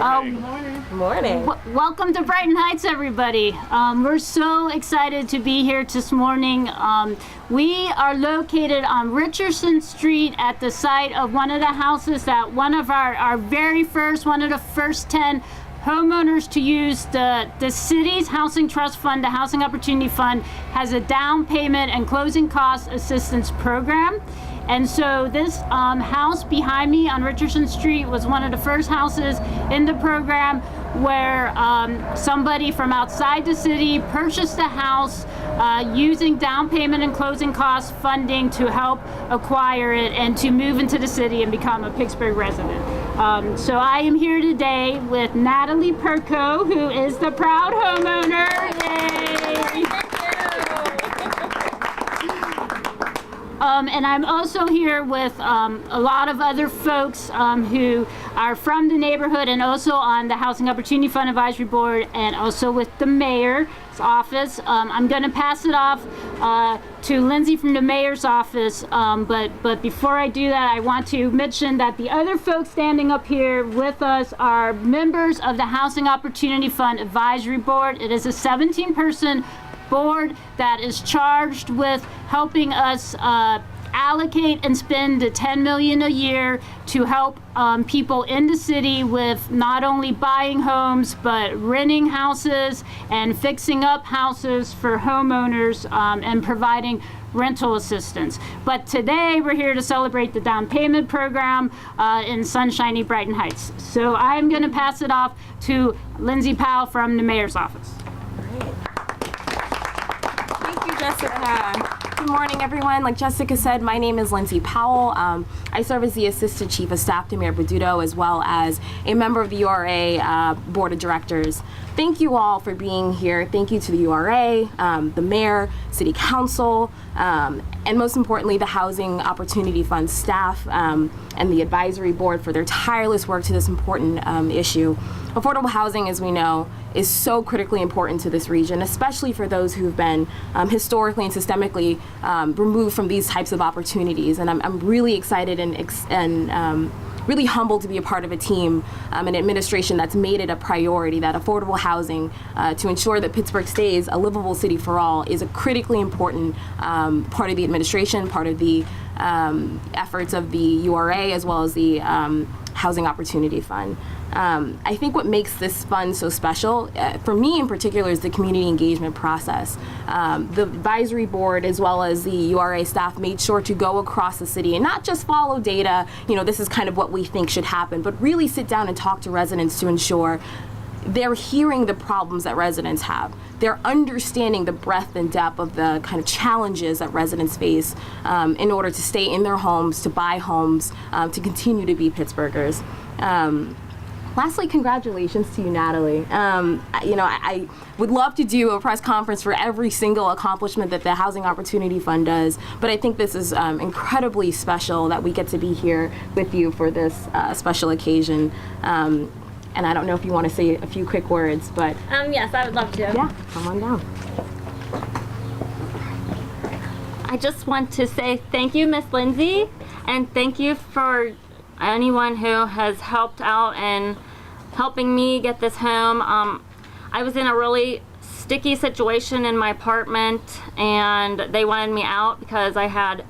Morning. Welcome to Brighton Heights, everybody. We're so excited to be here this morning. We are located on Richardson Street at the site of one of the houses that one of our very first, one of the first 10 homeowners to use the city's Housing Trust Fund, the Housing Opportunity Fund, has a down payment and closing cost assistance program. And so this house behind me on Richardson Street was one of the first houses in the program where somebody from outside the city purchased the house using down payment and closing cost funding to help acquire it and to move into the city and become a Pittsburgh resident. So I am here today with Natalie Perko, who is the proud homeowner. Yay! And I'm also here with a lot of other folks who are from the neighborhood and also on the Housing Opportunity Fund Advisory Board, and also with the mayor's office. I'm going to pass it off to Lindsay from the mayor's office, but before I do that, I want to mention that the other folks standing up here with us are members of the Housing Opportunity Fund Advisory Board. It is a 17-person board that is charged with helping us allocate and spend the $10 million a year to help people in the city with not only buying homes but renting houses and fixing up houses for homeowners and providing rental assistance. But today we're here to celebrate the down payment program in sunshiny Brighton Heights. So I'm going to pass it off to Lindsay Powell from the mayor's office. Jessica. Good morning, everyone. Like Jessica said, my name is Lindsay Powell. I serve as the Assistant Chief of Staff to Mayor Baduto, as well as a member of the URA Board of Directors. Thank you all for being here. Thank you to the URA, the Mayor, City Council, and most importantly, the Housing Opportunity Fund staff and the Advisory Board for their tireless work to this important issue. Affordable housing, as we know, is so critically important to this region, especially for those who've been historically and systemically removed from these types of opportunities. And I'm really excited and really humbled to be a part of a team, an administration that's made it a priority that affordable housing to ensure that Pittsburgh stays a livable city for all is a critically important part of the administration, part of the efforts of the URA, as well as the Housing Opportunity Fund. I think what makes this fund so special, for me in particular, is the community engagement process. The advisory board, as well as the URA staff, made sure to go across the city and not just follow data, this is kind of what we think should happen, but really sit down and talk to residents to ensure they're hearing the problems that residents have. They're understanding the breadth and depth of the kind of challenges that residents face in order to stay in their homes, to buy homes, to continue to be Pittsburghers. Lastly, congratulations to you, Natalie. I would love to do a press conference for every single accomplishment that the Housing Opportunity Fund does, but I think this is incredibly special that we get to be here with you for this special occasion. And I don't know if you want to say a few quick words, but... Yes, I would love to. Yeah, come on down. I just want to say thank you, Miss Lindsay, and thank you for anyone who has helped out in helping me get this home. I was in a really sticky situation in my apartment, and they wanted me out because I had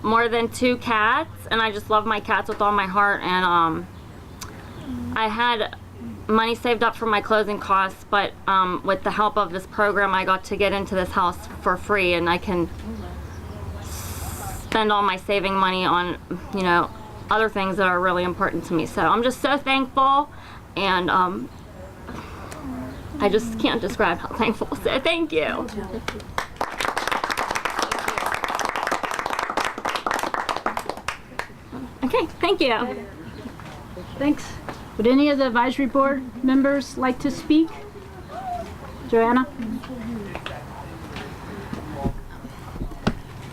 more than 2 cats, and I just love my cats with all my heart, and I had money saved up for my closing costs, but with the help of this program, I got to get into this house for free, and I can spend all my saving money on, other things that are really important to me. So I'm just so thankful, and I just can't describe how thankful. So thank you. Okay, thank you. Thanks. Would any of the advisory board members like to speak? Joanna?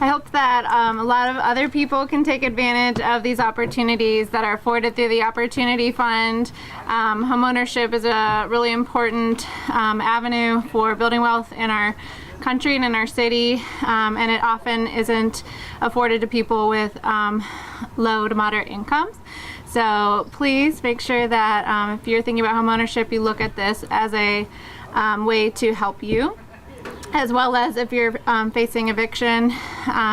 I hope that a lot of other people can take advantage of these opportunities that are afforded through the Opportunity Fund. Homeownership is a really important avenue for building wealth in our country and in our city, and it often isn't afforded to people with low to moderate incomes. So please make sure that if you're thinking about homeownership, you look at this as a way to help you, as well as if you're facing eviction,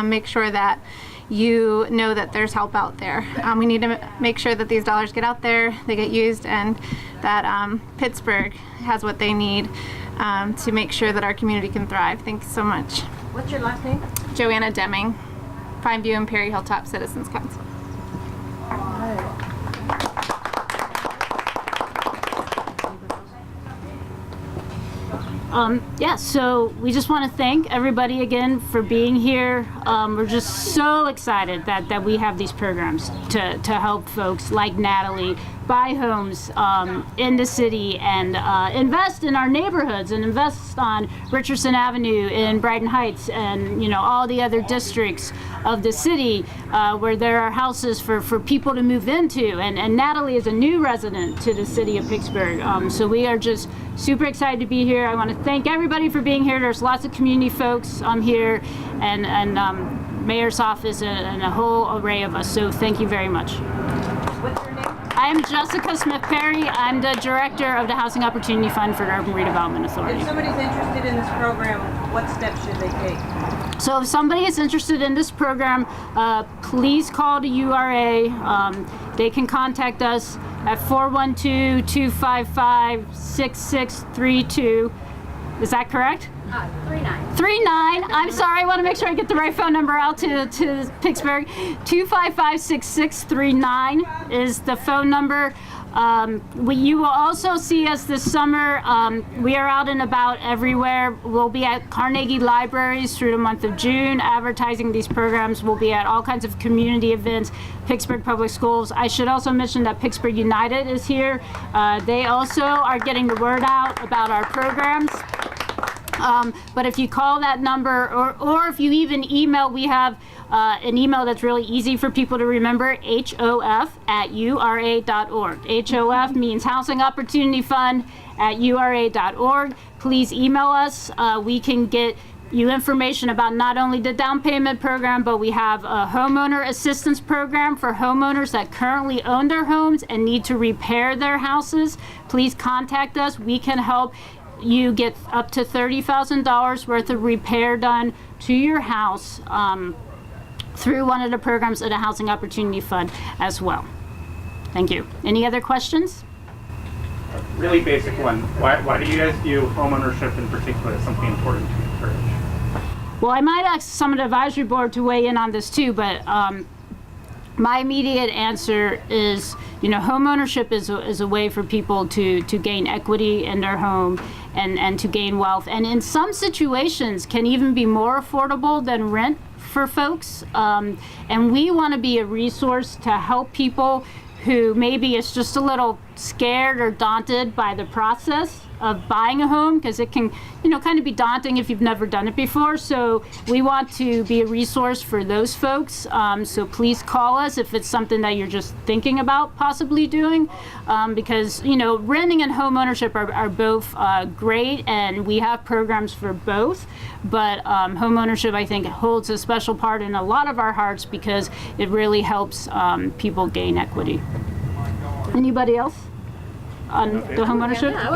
make sure that you know that there's help out there. We need to make sure that these dollars get out there, they get used, and that Pittsburgh has what they need to make sure that our community can thrive. Thanks so much. What's your last name? Joanna Deming, Pineview and Perry Hilltop Citizens Council. So we just want to thank everybody again for being here. We're just so excited that we have these programs to help folks like Natalie buy homes in the city and invest in our neighborhoods and invest on Richardson Avenue in Brighton Heights and all the other districts of the city where there are houses for people to move into. And Natalie is a new resident to the city of Pittsburgh. So we are just super excited to be here. I want to thank everybody for being here. There's lots of community folks here and Mayor's office and a whole array of us. So thank you very much. What's your name? I am Jessica Smith-Perry. I'm the director of the Housing Opportunity Fund for the Urban Redevelopment Authority. If somebody's interested in this program, what steps should they take? So if somebody is interested in this program, please call the URA. They can contact us at 412-255-6632. Is that correct? 39. I'm sorry, I want to make sure I get the right phone number out to Pittsburgh. 255-6639 is the phone number. You will also see us this summer. We are out and about everywhere. We'll be at Carnegie Libraries through the month of June advertising these programs. We'll be at all kinds of community events, Pittsburgh Public Schools. I should also mention that Pittsburgh United is here. They also are getting the word out about our programs. But if you call that number or if you even email, we have an email that's really easy for people to remember, hof@ura.org. HOF means Housing Opportunity Fund at ura.org. Please email us. We can get you information about not only the down payment program, but we have a homeowner assistance program for homeowners that currently own their homes and need to repair their houses. Please contact us. We can help you get up to $30,000 worth of repair done to your house through one of the programs of the Housing Opportunity Fund as well. Thank you. Any other questions? A really basic one. Why do you guys view homeownership in particular as something important to encourage? Well, I might ask some of the advisory board to weigh in on this too, but my immediate answer is, homeownership is a way for people to gain equity in their home and to gain wealth. And in some situations can even be more affordable than rent for folks. And we want to be a resource to help people who maybe is just a little scared or daunted by the process of buying a home, because it can, kind of be daunting if you've never done it before. So we want to be a resource for those folks. So please call us if it's something that you're just thinking about possibly doing, because, renting and home ownership are both great, and we have programs for both. But home ownership, I think, holds a special part in a lot of our hearts because it really helps people gain equity. Anybody else on the home ownership? Yeah,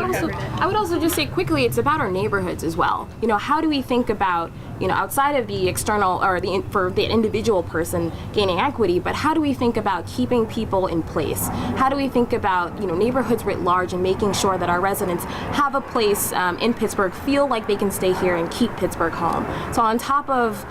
I would also just say quickly, it's about our neighborhoods as well. How do we think about, outside of the external or for the individual person gaining equity, but how do we think about keeping people in place? How do we think about, neighborhoods writ large and making sure that our residents have a place in Pittsburgh, feel like they can stay here and keep Pittsburgh home? So on top of,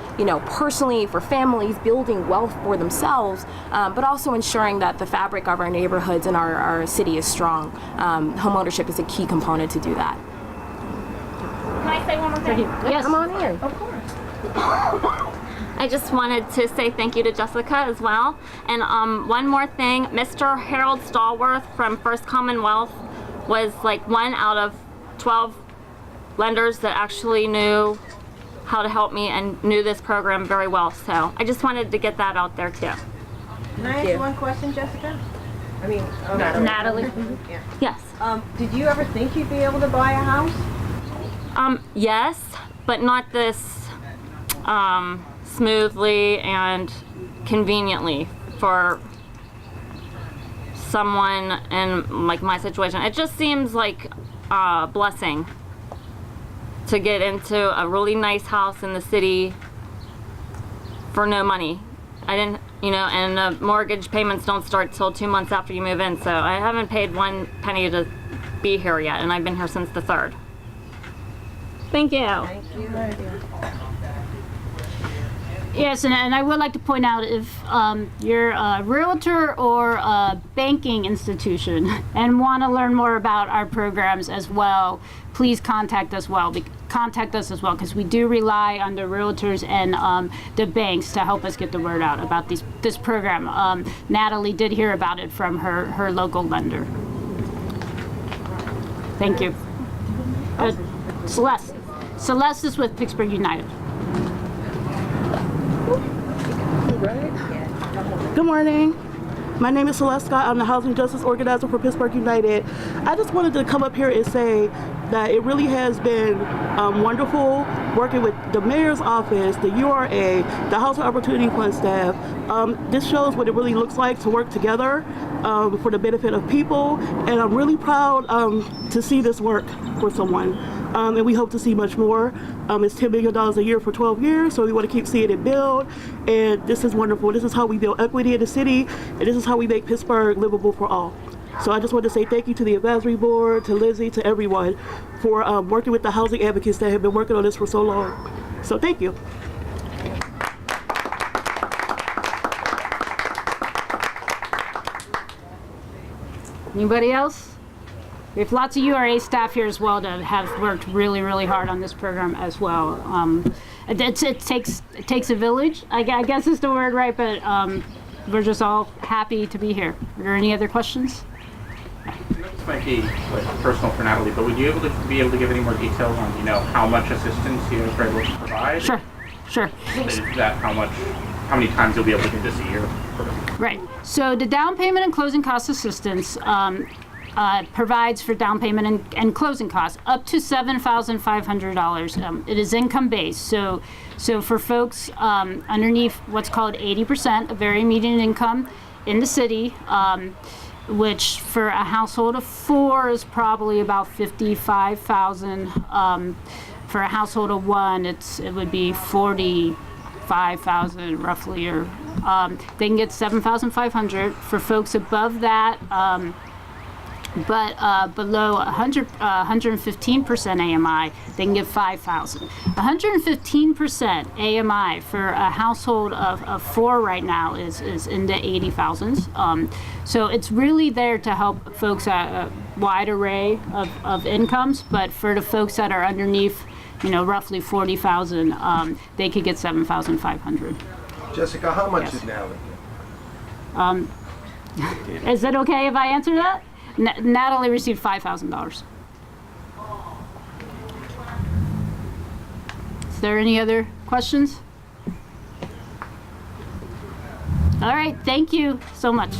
personally for families building wealth for themselves, but also ensuring that the fabric of our neighborhoods and our city is strong. Homeownership is a key component to do that. Can I say one more thing? Yes. Come on in. I just wanted to say thank you to Jessica as well. And one more thing, Mr. Harold Stallworth from First Commonwealth was like 1 out of 12 lenders that actually knew how to help me and knew this program very well. So I just wanted to get that out there too. Can I ask you one question, Jessica? I mean, Natalie. Yes. did you ever think you'd be able to buy a house? Yes, but not this smoothly and conveniently for someone in like my situation. It just seems like a blessing to get into a really nice house in the city for no money. I didn't, and the mortgage payments don't start till 2 months after you move in, so I haven't paid 1 penny to be here yet, and I've been here since the 3rd. Thank you. Thank you. Yes, and I would like to point out if you're a realtor or a banking institution and want to learn more about our programs as well, please contact us as well because we do rely on the realtors and the banks to help us get the word out about this program. Natalie did hear about it from her local lender. Thank you. Celeste. Celeste is with Pittsburgh United. Good morning. My name is Celeste Scott. I'm the Housing Justice Organizer for Pittsburgh United. I just wanted to come up here and say that it really has been wonderful working with the mayor's office, the URA, the Housing Opportunity Fund staff. This shows what it really looks like to work together for the benefit of people, and I'm really proud to see this work for someone. And we hope to see much more. It's $10 million a year for 12 years, so we want to keep seeing it build. And this is wonderful. This is how we build equity in the city, and this is how we make Pittsburgh livable for all. So I just want to say thank you to the advisory board, to Lindsay, to everyone for working with the housing advocates that have been working on this for so long. So thank you. Anybody else? We have lots of URA staff here as well that have worked really, really hard on this program as well. It takes a village, I guess is the word, right? But we're just all happy to be here. Are there any other questions? This might be personal for Natalie, but would you be able to give any more details on, how much assistance you guys are able to provide? Sure. Is that how many times you'll be able to do this a year? Right. So the down payment and closing cost assistance provides for down payment and closing costs up to $7,500. It is income based. So for folks underneath what's called 80% of very median income in the city, which for a household of 4 is probably about $55,000. For a household of 1, it would be $45,000 roughly, or they can get $7,500. For folks above that, but below 115% AMI, they can get $5,000. 115% AMI for a household of 4 right now is in the $80,000s. So it's really there to help folks at a wide array of incomes, but for the folks that are underneath, roughly 40,000, they could get $7,500. Jessica, how much is Natalie? Is it okay if I answer that? Natalie received $5,000. Is there any other questions? All right, thank you so much.